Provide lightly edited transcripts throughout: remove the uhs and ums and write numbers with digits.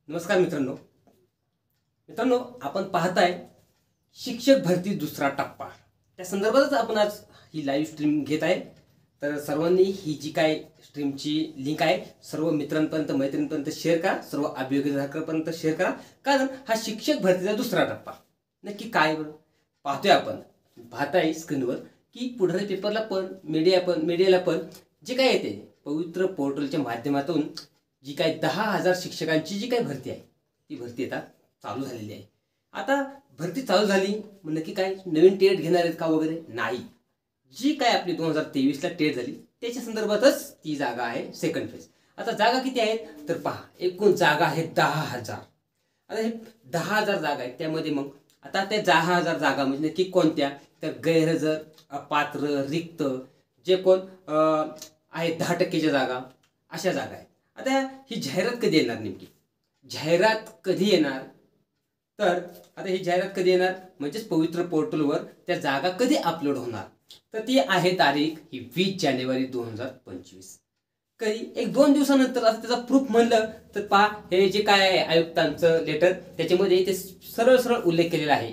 नमस्कार मित्रांनो आपण पाहताय शिक्षक भरती दुसरा टप्पा त्या संदर्भातच आपण आज ही लाईव्ह स्ट्रीम घेत आहे। तर सर्वांनी ही जी काय स्ट्रीमची लिंक आहे सर्व मित्रांपर्यंत मैत्रिणींपर्यंत शेअर करा, सर्व अभियोग्यतापर्यंत शेअर करा, कारण हा शिक्षक भरतीचा दुसरा टप्पा नक्की काय बरं पाहतोय आपण। पाहताय स्क्रीनवर की पुढारी पेपरला पण मीडियाला पण जे काय येते पवित्र पोर्टलच्या माध्यमातून जी काय 10,000 शिक्षकांची जी काय भरती आहे ती भरती आता चालू झालेली आहे। आता भरती चालू झाली मग नक्की काय नवीन टेट घेणार आहेत का वगैरे नाही, जी काय आपली 2023 ला टेट झाली त्याच्या संदर्भातच ती जागा आहे सेकंड फेज। आता जागा किती आहेत तर पहा, एकूण जागा आहे 10,000। आता हे 10,000 जागा आहेत, त्यामध्ये मग आता त्या 10,000 जागा म्हणजे नक्की कोणत्या तर गैरहजर, अपात्र, रिक्त जे कोण आहेत 10% जागा अशा जागा आहेत। आता ही जाहिरात कधी येणार, नेमकी जाहिरात कधी येणार तर आता ही जाहिरात कधी येणार म्हणजेच पवित्र पोर्टलवर त्या जागा कधी अपलोड होणार तर ती आहे तारीख ही 20 जानेवारी 2025। कधी 1-2 दिवसानंतर असं त्याचा प्रूफ म्हणलं तर पहा, हे जे काय आहे आयुक्तांचं लेटर त्याच्यामध्ये ते सरळ उल्लेख केलेला आहे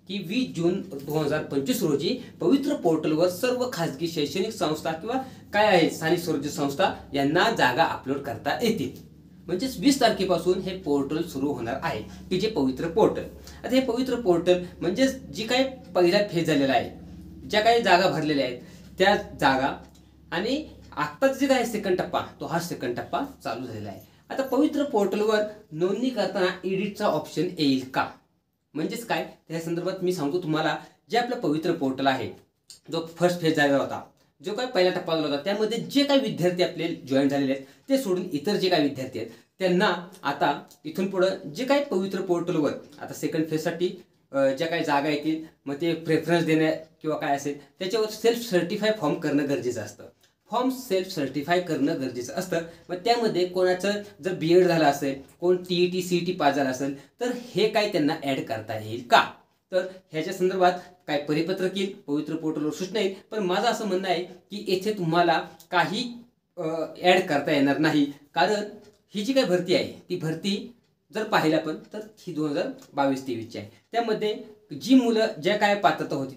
की 20 जून 2025 रोजी पवित्र पोर्टलवर सर्व खासगी शैक्षणिक संस्था किंवा काय आहे स्थानिक स्वराज्य संस्था यांना जागा अपलोड करता येतील। म्हणजेच 20 तारखेपासून हे पोर्टल सुरू होणार आहे की जे पवित्र पोर्टल। आता हे पवित्र पोर्टल म्हणजे जी काही पहिला फेज झालेला आहे, ज्या काही जागा भरलेल्या आहेत त्या जागा, आणि आत्ताच जे काय सेकंड टप्पा तो हा सेकंड टप्पा चालू झालेला आहे। आता पवित्र पोर्टलवर नोंदणी करताना एडिटचा ऑप्शन येईल का, म्हणजेच काय त्या संदर्भात मी सांगतो तुम्हाला। जे आपलं पवित्र पोर्टल आहे जो फर्स्ट फेज झालेला होता, जो काय पहिला टप्पा झाला होता, त्यामध्ये जे काही विद्यार्थी आपले जॉईन झालेले आहेत ते सोडून इतर जे काही विद्यार्थी आहेत त्यांना आता इथून पुढं जे काही पवित्र पोर्टलवर आता सेकंड फेजसाठी ज्या काही जागा येतील मग ते प्रेफरन्स देण्या किंवा काय असेल त्याच्यावर सेल्फ सर्टिफाय फॉर्म करणं गरजेचं असतं। फॉर्म सेल्फ सर्टिफाय करणं गरजेचं असतं। मग त्यामध्ये कोणाचं जर BEd झालं असेल, कोण TET CET पास झाला असेल तर हे काय त्यांना ॲड करता येईल का, तर ह्याच्या संदर्भात काय परिपत्रक येईल, पवित्र पोर्टलवर सूचना येईल। पण माझं असं म्हणणं आहे की येथे तुम्हाला काही ॲड करता येणार नाही, कारण ही जी काही भरती आहे ती भरती जर पाहिलं आपण तर ही 2022-23ची आहे। त्यामध्ये जी मुलं ज्या काय पात्रता होती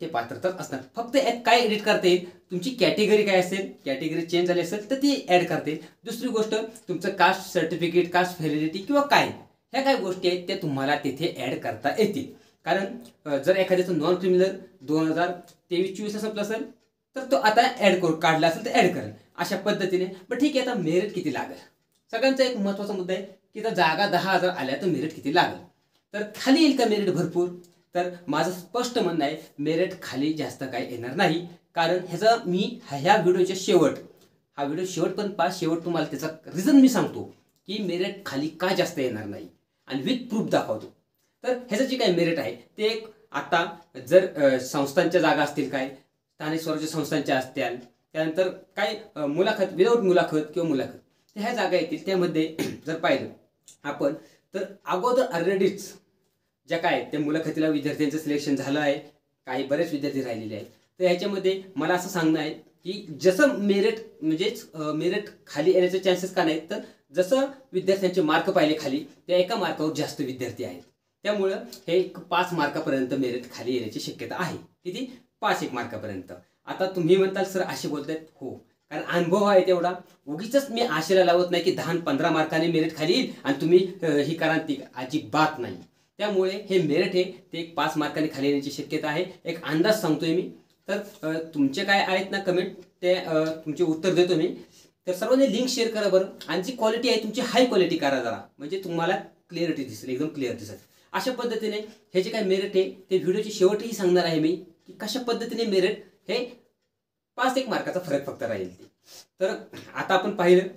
ते पात्रता असणार। फक्त यात काय एडिट करता येईल, तुमची कॅटेगरी काय असेल, कॅटेगरी चेंज झाली असेल तर ती ॲड करता येईल। दुसरी गोष्ट तुमचं कास्ट सर्टिफिकेट, कास्ट व्हॅलिडिटी किंवा काय ह्या काय गोष्टी आहेत त्या तुम्हाला तिथे ॲड करता येतील। कारण जर एखाद्याचं नॉन क्रिमिनल 2023-24 संपलं असेल तर तो आता ॲड काढला असेल तर ॲड करेल अशा पद्धतीने। पण ठीक आहे, आता मेरिट किती लागेल सगळ्यांचा एक महत्त्वाचा मुद्दा आहे की आता जागा 10,000 आल्या तर मेरिट किती लागेल, तर खाली येईल का मेरिट भरपूर, तर माझं स्पष्ट म्हणणं आहे मेरिट खाली जास्त काय येणार नाही। कारण ह्याचा मी ह्या व्हिडिओच्या हा व्हिडिओ शेवट पण शेवट तुम्हाला त्याचा रिझन मी सांगतो की मेरिट खाली का जास्त येणार नाही आणि विथ प्रूफ दाखवतो। तर ह्याचं जे काही मेरिट आहे ते एक आता जर संस्थांच्या जागा असतील, काय स्थानिक स्वराज्य संस्थांच्या असतील, त्यानंतर काय मुलाखत विदाऊट मुलाखत किंवा मुलाखत तर ह्या जागा येतील। त्यामध्ये जर पाहिलं आपण तर अगोदर ऑलरेडीच ज्या काय त्या मुलाखतीला विद्यार्थ्यांचं सिलेक्शन झालं आहे, काही बरेच विद्यार्थी राहिलेले आहेत। तर ह्याच्यामध्ये मला असं सांगणं आहे की जसं मेरिट म्हणजेच मेरिट खाली येण्याचे चान्सेस का नाहीत, तर जसं विद्यार्थ्यांचे मार्क पाहिले खाली त्या एका मार्कावर जास्त विद्यार्थी आहेत, त्यामुळं हे 5 मार्कापर्यंत मेरिट खाली येण्याची शक्यता आहे। किती 5 मार्कापर्यंत। आता तुम्ही म्हणताल सर असे बोलतायत, हो कारण अनुभव आहे तेवढा, उगीच मी आशेला लावत नाही की 10-15 मार्काने मेरिट खाली येईल आणि तुम्ही ही करा ती, अजिबात नाही। त्यामुळे हे मेरिट आहे ते 5 मार्काने खाली येण्याची शक्यता आहे, एक अंदाज सांगतोय मी। तर तुमचे काय आहेत ना कमेंट ते तुमचे उत्तर देतो मी। तर सर्वांनी लिंक शेअर करा बरं, आणि जी क्वालिटी आहे तुमची हाय क्वालिटी करा जरा, म्हणजे तुम्हाला क्लिअरिटी दिसेल, एकदम क्लिअर दिसेल। अशा पद्धतीने हे जे काही मेरिट आहे ते व्हिडिओची शेवटही सांगणार आहे मी की कशा पद्धतीने मेरिट हे 5 मार्काचा फरक फक्त राहील ते। तर आता आपण पाहिलं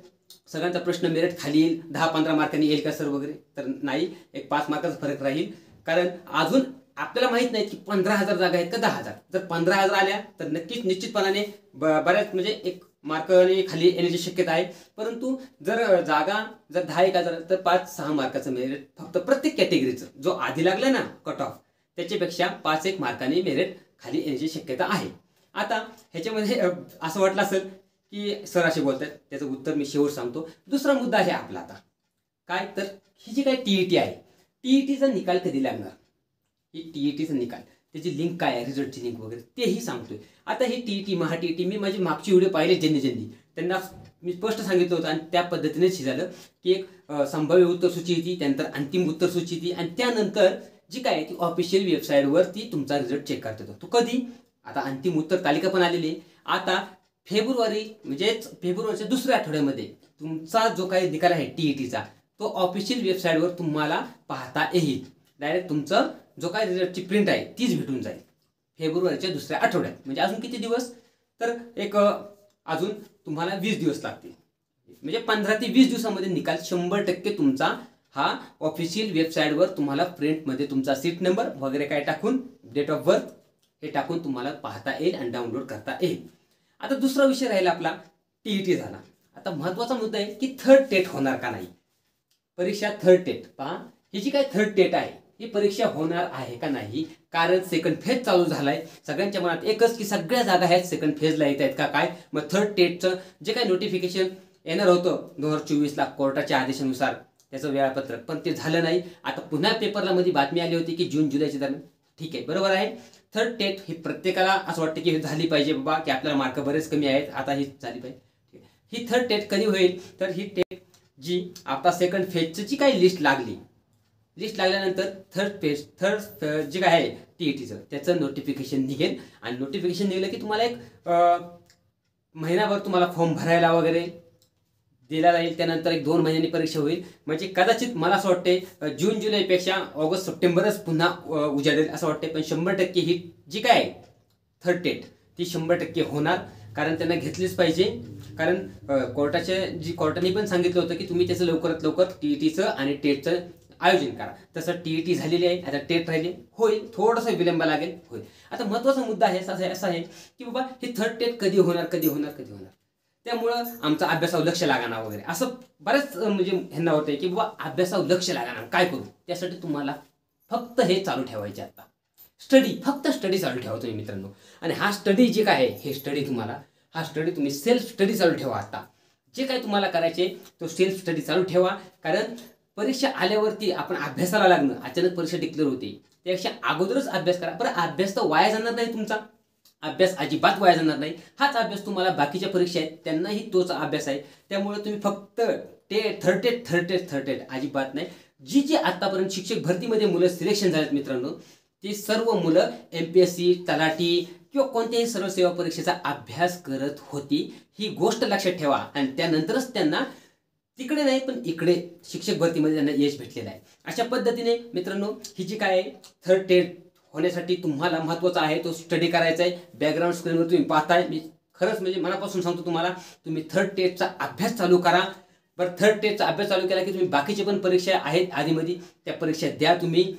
सगळ्यांचा प्रश्न मेरिट खाली येईल 10-15 मार्कांनी येईल का सर वगैरे, तर नाही, एक 5 मार्काचा फरक राहील। कारण अजून आपल्याला माहित नाही की 15,000 जागा आहेत का 10,000, जर 15,000 आल्या तर नक्कीच निश्चितपणाने बऱ्याच म्हणजे 1 मार्काने खाली येण्याची शक्यता आहे। परंतु जर जागा जर 10,000 तर 5-6 मार्काचं मेरिट फक्त प्रत्येक कॅटेगरीचं जो आधी लागला ना कट ऑफ त्याच्यापेक्षा 5 मार्काने मेरिट खाली येण्याची शक्यता आहे। आता ह्याच्यामध्ये असं वाटलं असेल की सर असे बोलतात, त्याचं उत्तर मी शेवट सांगतो। दुसरा मुद्दा आहे आपला आता काय तर ही जी काय TET आहे, TETचा निकाल कधी लागणार, ही TETचा निकाल, त्याची लिंक काय आहे, रिझल्टची लिंक वगैरे तेही सांगतोय. आता ही TET महा TET मी माझे मागचे व्हिडिओ पाहिले ज्यांनी त्यांना मी स्पष्ट सांगितलं होतं आणि त्या पद्धतीनेच हे झालं की एक संभाव्य उत्तरसूची येते, त्यानंतर अंतिम उत्तरसूची येते आणि त्यानंतर जी काय आहे ती ऑफिशियल वेबसाईटवरती तुमचा रिझल्ट चेक करता येतो. तो कधी, आता अंतिम उत्तर तालिका पण आलेली आहे. आता फेब्रुवारी म्हणजेच फेब्रुवारीच्या दुसऱ्या आठवड्यामध्ये तुमचा जो काही निकाल आहे TETचा तो ऑफिशियल वेबसाईटवर तुम्हाला पाहता येईल. डायरेक्ट तुमचं जो काही रिझल्टची प्रिंट आहे तीच भेटून जाईल फेब्रुवारीच्या दुसऱ्या आठवड्यात. म्हणजे अजून किती दिवस, तर एक अजून तुम्हाला 20 दिवस लागतील. म्हणजे 15 ते 20 दिवसामध्ये निकाल 100% तुमचा हा ऑफिशियल वेबसाईटवर तुम्हाला प्रिंटमध्ये तुमचा सीट नंबर वगैरे काय टाकून, डेट ऑफ बर्थ हे टाकून तुम्हाला पाहता येईल आणि डाउनलोड करता येईल. आता दुसरा विषय राहिला आपला TET झाला. आता महत्त्वाचा मुद्दा आहे की थर्ड टेट होणार का नाही, परीक्षा थर्ड टेट. पहा ही जी काय थर्ड टेट आहे ही परीक्षा होणार आहे का नाही, कारण सेकंड फेज चालू झालाय. सगळ्यांच्या मनात एकच की सगळ्या जागा आहेत सेकंड फेजला येत आहेत का काय. मग थर्ड टेटचं जे काही नोटिफिकेशन येणार होतं 2024ला कोर्टाच्या आदेशानुसार त्याचं वेळापत्रक, पण ते झालं नाही. आता पुन्हा पेपरला मध्ये बातमी आली होती की जून जुलैच्या दरम्यान. ठीक आहे, बरोबर आहे. थर्ड टेट ही प्रत्येकाला असं वाटतं की झाली पाहिजे बाबा, की आपल्याला मार्क बरेच कमी आहेत, आता ही झाली पाहिजे. ही थर्ड टेट कधी होईल, तर ही टेट जी आता सेकंड फेजची जी काही लिस्ट लागल्यानंतर थर्ड जे काय आहे TETचं त्याचं नोटिफिकेशन निघेल आणि नोटिफिकेशन निघलं की तुम्हाला एक महिनाभर तुम्हाला फॉर्म भरायला वगैरे दिला जाईल. त्यानंतर एक 2 महिन्यांनी परीक्षा होईल. म्हणजे कदाचित मला असं वाटते जून जुलैपेक्षा ऑगस्ट सप्टेंबरच पुन्हा उजाडेल असं वाटते. पण 100% ही जी काय आहे थर्ड टेट ती 100% होणार, कारण त्यांना घेतलीच पाहिजे. कारण कोर्टाने पण सांगितलं होतं की तुम्ही त्याचं लवकरात लवकर TETचं आणि टेटचं आयोजन करा. तसं TET झालेली आहे, आता टेट राहिली, होईल, थोडासा विलंब लागेल, होईल. आता महत्त्वाचा मुद्दा आहे असा आहे की बाबा ही थर्ड टेट कधी होणार. त्यामुळं आमचा अभ्यासावर लक्ष लागणार वगैरे असं बरेच म्हणजे ह्यांना होतंय की बाबा अभ्यासावर लक्ष लागणार, काय करू. त्यासाठी तुम्हाला फक्त हे चालू ठेवायचे, आता फक्त स्टडी चालू ठेवा तुम्ही मित्रांनो. आणि हा स्टडी जे काय आहे हे स्टडी तुम्ही सेल्फ स्टडी चालू ठेवा. आता जे काय तुम्हाला करायचे तो सेल्फ स्टडी चालू ठेवा. कारण परीक्षा आल्यावरती आपण अभ्यासाला लागणं, अचानक परीक्षा डिक्लेअर होते, त्यापेक्षा अगोदरच अभ्यास करा. बरं अभ्यास तर वाया जाणार नाही तुमचा, अभ्यास अजिबात वाया जाणार नाही. हाच अभ्यास तुम्हाला बाकीच्या परीक्षा आहेत त्यांनाही तोच अभ्यास आहे. त्यामुळे तुम्ही फक्त थर्ड टेट अजिबात नाही. जी आतापर्यंत शिक्षक भरतीमध्ये मुलं सिलेक्शन झालेत मित्रांनो, ती सर्व मुलं MPSC, तलाठी किंवा कोणत्याही सर्व सेवा परीक्षेचा अभ्यास करत होती. ही गोष्ट लक्षात ठेवा आणि त्यानंतरच त्यांना तिकडे नाही पण इकडे शिक्षक भरतीमध्ये त्यांना यश भेटलेलं आहे. अशा पद्धतीने मित्रांनो ही जी काय थर्ड टेट होण्यासाठी तुम्हाला महत्त्वाचा आहे तो स्टडी करायचा आहे. बॅकग्राऊंड स्क्रीनवर तुम्ही पाहताय, मी खरंच म्हणजे मनापासून सांगतो तुम्हाला, तुम्ही थर्ड टेटचा अभ्यास चालू करा. बरं थर्ड टेटचा अभ्यास चालू केला की तुम्ही बाकीचे पण परीक्षा आहेत आधीमध्ये त्या परीक्षा द्या तुम्ही.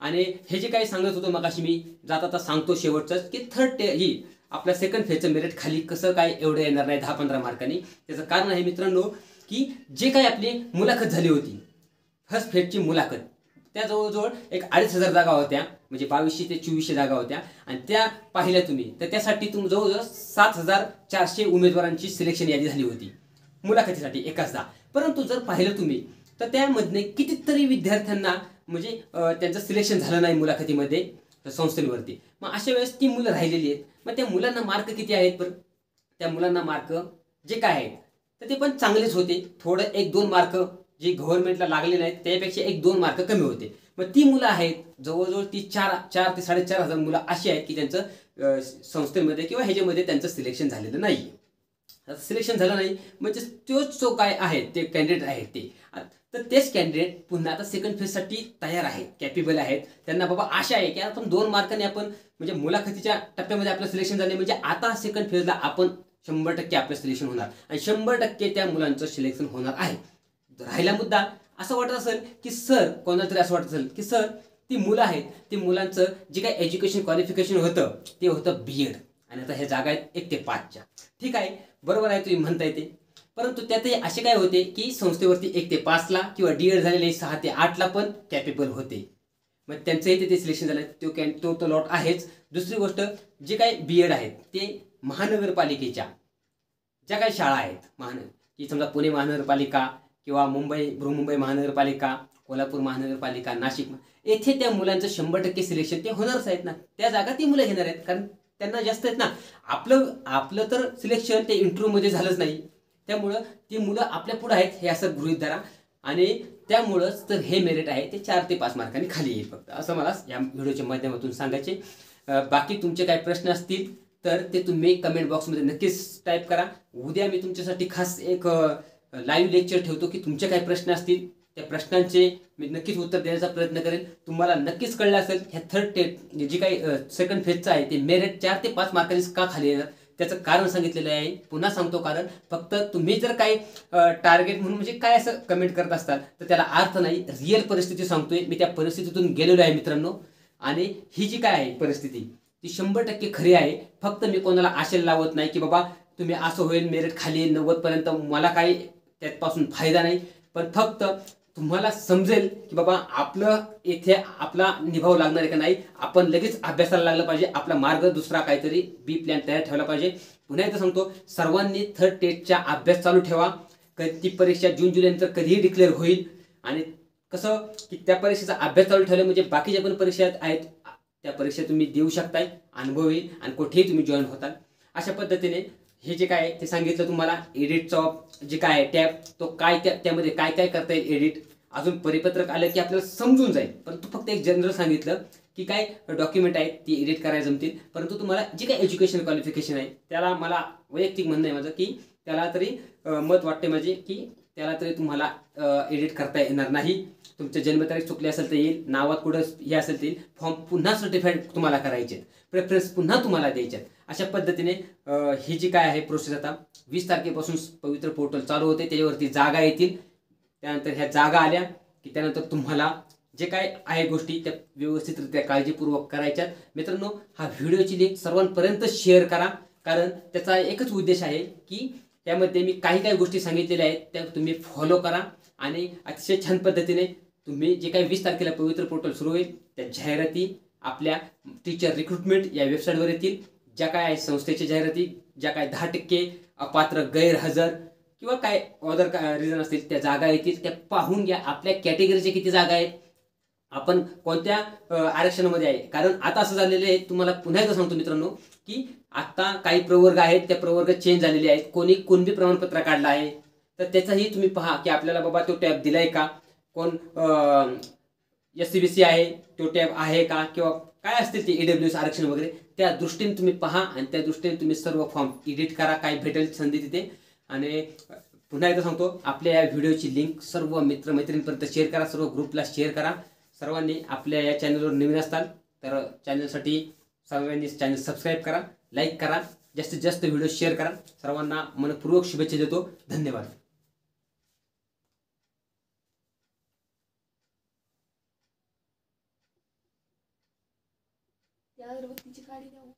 आणि हे जे काही सांगत होतो मगाशी मी जाता सांगतो शेवटचंच की थर्ड टेट ही आपल्या सेकंड फेजचं मेरिट खाली कसं काय एवढं येणार नाही 10-15 मार्कांनी. त्याचं कारण आहे मित्रांनो की जे काही आपली मुलाखत झाली होती फर्स्ट फेजची मुलाखत, त्या जवळजवळ एक 2,500 जागा होत्या, म्हणजे 2200 ते 2400 जागा होत्या आणि त्या पाहिल्या तुम्ही, तर त्यासाठी जवळजवळ 7,400 उमेदवारांची सिलेक्शन यादी झाली होती मुलाखतीसाठी एकाचदा. परंतु जर पाहिलं तुम्ही तर त्यामधले कितीतरी विद्यार्थ्यांना म्हणजे त्यांचं सिलेक्शन झालं नाही मुलाखतीमध्ये संस्थेवरती. मग अशा वेळेस ती मुलं राहिलेली आहेत. मग त्या मुलांना मार्क किती आहेत बरं, त्या मुलांना मार्क जे काय आहेत तर ते पण चांगलेच होते. थोडं 1-2 मार्क जे गव्हर्नमेंटला लागले नाहीत त्यापेक्षा 1-2 मार्क कमी होते. मग ती मुलं आहेत जवळजवळ ती 4 ते 4,500 मुलं अशी आहेत की त्यांचं संस्थेमध्ये किंवा ह्याच्यामध्ये त्यांचं सिलेक्शन झालेलं नाही. सिलेक्शन झालं नाही म्हणजे तोच जो काय आहे ते कॅन्डिडेट आहेत ते, तर तेच कॅन्डिडेट पुन्हा आता सेकंड फेजसाठी तयार आहेत, कॅपेबल आहेत. त्यांना बाबा आशा आहे की आपण 2 मार्कांनी आपण म्हणजे मुलाखतीच्या टप्प्यामध्ये आपलं सिलेक्शन झाले म्हणजे आता सेकंड फेजला आपण 100% आपलं सिलेक्शन होणार आणि 100% त्या मुलांचं सिलेक्शन होणार आहे. राहिला मुद्दा असं वाटत असेल की सर, कोणाला तरी असं वाटत असेल की सर ती मुलं आहेत, ती मुलांचं जे काही एज्युकेशन क्वालिफिकेशन होतं ते होतं B.Ed आणि आता ह्या जागा आहेत 1 ते 5च्या. ठीक आहे, बरोबर आहे तुम्ही म्हणता येते. परंतु त्यातही असे काय होते की संस्थेवरती 1 ते 5ला किंवा D.Ed झालेले 6 ते 8ला पण कॅपेबल होते. मग त्यांचंही तिथे सिलेक्शन झालं, तो लॉट आहेच. दुसरी गोष्ट जे काही B.Ed आहेत ते महानगरपालिकेच्या ज्या काही शाळा आहेत की समजा पुणे महानगरपालिका किंवा बृहन्मुंबई महानगरपालिका, कोल्हापूर महानगरपालिका, नाशिक, येथे त्या मुलांचं 100% सिलेक्शन ते होणारच आहेत ना. त्या जागा ती मुलं घेणार आहेत, कारण त्यांना जास्त आहेत ना. आपलं तर सिलेक्शन ते इंटरव्ह्यूमध्ये झालंच नाही, त्यामुळं ती मुलं आपल्या पुढं आहेत हे असं गृहीत धरा. आणि त्यामुळंच तर हे मेरिट आहे ते 4 ते 5 मार्कांनी खाली येईल फक्त, असं मला या व्हिडिओच्या माध्यमातून सांगायचे. बाकी तुमचे काही प्रश्न असतील तर ते तुम्ही कमेंट बॉक्समध्ये नक्कीच टाईप करा. उद्या मी तुमच्यासाठी खास एक लाईव्ह लेक्चर ठेवतो की तुमचे काही प्रश्न असतील त्या प्रश्नांचे मी नक्कीच उत्तर देण्याचा प्रयत्न करेन. तुम्हाला नक्कीच कळलं असेल ह्या थर्ड टेट जी काही सेकंड फेजचं आहे ते मेरिट 4 ते 5 मार्कांनी का खाली येणार त्याचं कारण सांगितलेलं आहे. पुन्हा सांगतो कारण फक्त तुम्ही जर काही टार्गेट म्हणून म्हणजे काय असं कमेंट करत असताल तर त्याला अर्थ नाही. रिअल परिस्थिती सांगतोय मी, त्या परिस्थितीतून गेलेलो आहे मित्रांनो. आणि ही जी काय आहे परिस्थिती ती 100% खरी आहे. फक्त मी कोणाला आशेला लावत नाही की बाबा तुम्ही असं होईल मेरिट खाली येईल 90पर्यंत, मला काही त्यापासून फायदा नाही. पण फक्त तुम्हाला समजेल की बाबा आपलं इथे आपला निभाव लागणार आहे का नाही. आपण लगेच अभ्यासाला लागलं पाहिजे, आपला मार्ग दुसरा काहीतरी बी प्लॅन तयार ठेवला पाहिजे. पुन्हा एकदा सांगतो सर्वांनी थर्ड टेटचा अभ्यास चालू ठेवा. ती परीक्षा जून जुलैनंतर कधीही डिक्लेअर होईल. आणि कसं की त्या परीक्षेचा अभ्यास चालू ठेवला म्हणजे बाकीच्या पण परीक्षा आहेत त्या परीक्षा तुम्ही देऊ शकताय, अनुभव येईल आणि कुठेही तुम्ही जॉईन होताल. अशा पद्धतीने हे जे काय आहे ते सांगितलं तुम्हाला. एडिटचं जे काय आहे टॅब तो काय त्यामध्ये काय काय करता येईल एडिट अजून परिपत्रक आलं की आपल्याला समजून जाईल. परंतु फक्त एक जनरल सांगितलं की काय डॉक्युमेंट आहेत ती एडिट करायला जमतील. परंतु तुम्हाला जे काही एज्युकेशन क्वालिफिकेशन आहे त्याला मला वैयक्तिक म्हणणं आहे माझं की त्याला तरी मत वाटते माझे की त्याला तरी तुम्हाला एडिट करता येणार नाही. तुमचं जन्मतारीख चुकली असेल तर येईल, नावात कुठं हे असेल तर येईल, फॉर्म पुन्हा सर्टिफाईड तुम्हाला करायचे, प्रेफरन्स पुन्हा तुम्हाला द्यायचे. अशा पद्धतीने ही जी काय आहे प्रोसेस आता 20 तारखेपासून पवित्र पोर्टल चालू होते. त्याच्यावरती जागा येतील. त्यानंतर ह्या जागा आल्या की त्यानंतर तुम्हाला जे काय आहे गोष्टी त्या व्यवस्थितरित्या काळजीपूर्वक करायच्यात. मित्रांनो हा व्हिडिओची लिंक सर्वांपर्यंत शेअर करा, कारण त्याचा एकच उद्देश आहे की त्यामध्ये मी काही गोष्टी सांगितलेल्या आहेत त्या तुम्ही फॉलो करा. आणि अतिशय छान पद्धतीने तुम्ही जे काही 20 तारखेला पवित्र पोर्टल सुरू होईल त्या जाहिराती आपल्या टीचर रिक्रुटमेंट या वेबसाईटवर येतील. ज्या काय आहे संस्थेच्या जाहिराती, ज्या काय 10% अपात्र गैरहजर किंवा काय अदर रिझन असतील त्या जागा येतील. त्या पाहून घ्या आपल्या कॅटेगरीचे किती जागा आहेत, आपण कोणत्या आरक्षणामध्ये आहे. कारण आता असं झालेलं आहे, तुम्हाला पुन्हा एकदा सांगतो मित्रांनो की आता काही प्रवर्ग आहेत त्या प्रवर्ग चेंज झालेले आहेत. कोणी कुणबी प्रमाणपत्र काढलं आहे तर त्याचाही तुम्ही पहा की आपल्याला बाबा तो टॅब दिलाय का, कोण SCBC आहे तो टॅब आहे का, किंवा काय असतील ते EWS आरक्षण वगैरे त्या दृष्टीने तुम्ही पहा आणि त्या दृष्टीने तुम्ही सर्व फॉर्म एडिट करा. काय भेटेल संधी तिथे. आणि पुन्हा एकदा सांगतो आपल्या या व्हिडिओची लिंक सर्व मित्रमैत्रिणींपर्यंत शेअर करा, सर्व ग्रुपला शेअर करा. सर्वांनी आपल्या या चॅनलवर नवीन असताल तर चॅनलसाठी सर्वांनी चॅनल सबस्क्राईब करा, लाईक करा, जास्तीत जास्त व्हिडिओ शेअर करा. सर्वांना मनपूर्वक शुभेच्छा देतो. धन्यवाद. त्या अगरबत्तीची काडी द्या.